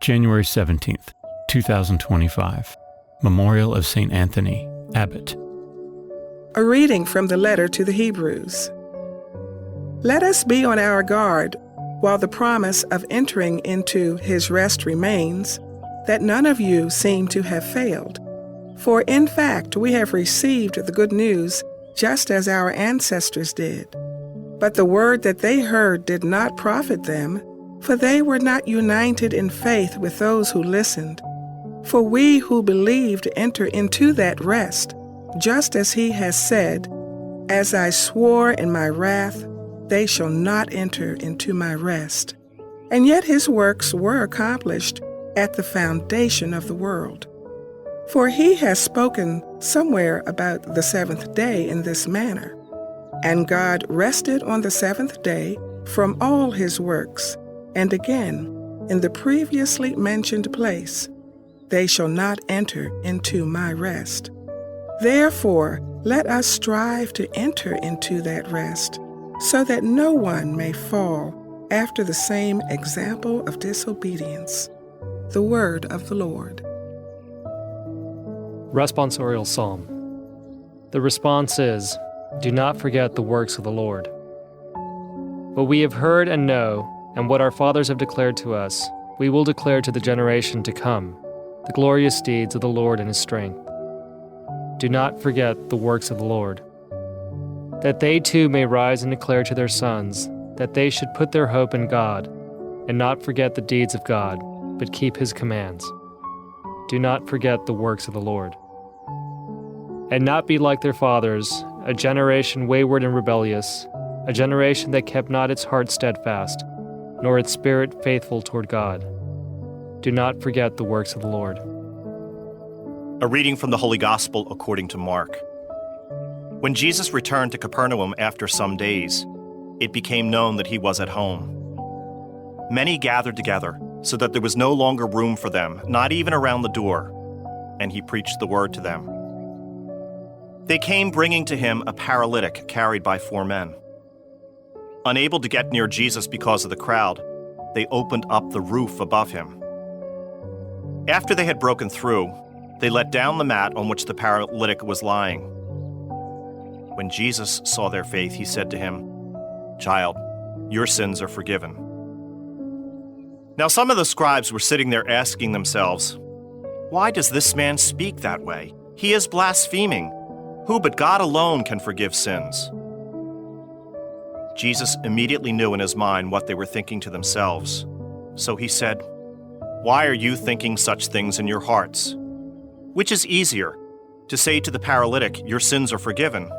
January 17th, 2025. Memorial of St. Antony, Abbot. A reading from the letter to the Hebrews. Let us be on our guard while the promise of entering into his rest remains, that none of you seem to have failed. For in fact, we have received the good news just as our ancestors did. But the word that they heard did not profit them, for they were not united in faith with those who listened. For we who believed enter into that rest, just as he has said, "As I swore in my wrath, they shall not enter into my rest." And yet his works were accomplished at the foundation of the world. For he has spoken somewhere about the seventh day in this manner, "And God rested on the seventh day from all his works." And again, in the previously mentioned place, "They shall not enter into my rest." Therefore, let us strive to enter into that rest, so that no one may fall after the same example of disobedience. The word of the Lord. Responsorial Psalm. The response is, "Do not forget the works of the Lord." What we have heard and know, and what our fathers have declared to us, we will declare to the generation to come, the glorious deeds of the Lord and his strength. Do not forget the works of the Lord, that they too may rise and declare to their sons that they should put their hope in God, and not forget the deeds of God, but keep his commands. Do not forget the works of the Lord. And not be like their fathers, a generation wayward and rebellious, a generation that kept not its heart steadfast, nor its spirit faithful toward God. Do not forget the works of the Lord. A reading from the Holy Gospel according to Mark. When Jesus returned to Capernaum after some days, it became known that he was at home. Many gathered together, so that there was no longer room for them, not even around the door, and he preached the word to them. They came bringing to him a paralytic carried by 4 men. Unable to get near Jesus because of the crowd, they opened up the roof above him. After they had broken through, they let down the mat on which the paralytic was lying. When Jesus saw their faith, he said to him, "Child, your sins are forgiven." Now some of the scribes were sitting there asking themselves, "Why does this man speak that way? He is blaspheming. Who but God alone can forgive sins?" Jesus immediately knew in his mind what they were thinking to themselves. So he said, "Why are you thinking such things in your hearts? Which is easier, to say to the paralytic, 'Your sins are forgiven,'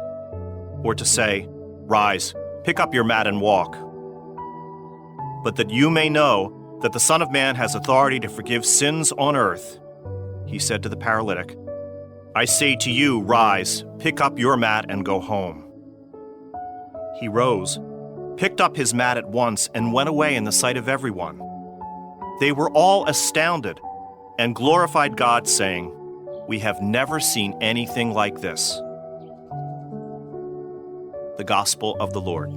or to say, 'Rise, pick up your mat and walk'? But that you may know that the Son of Man has authority to forgive sins on earth," he said to the paralytic, "I say to you, rise, pick up your mat and go home." He rose, picked up his mat at once, and went away in the sight of everyone. They were all astounded and glorified God, saying, "We have never seen anything like this." The Gospel of the Lord.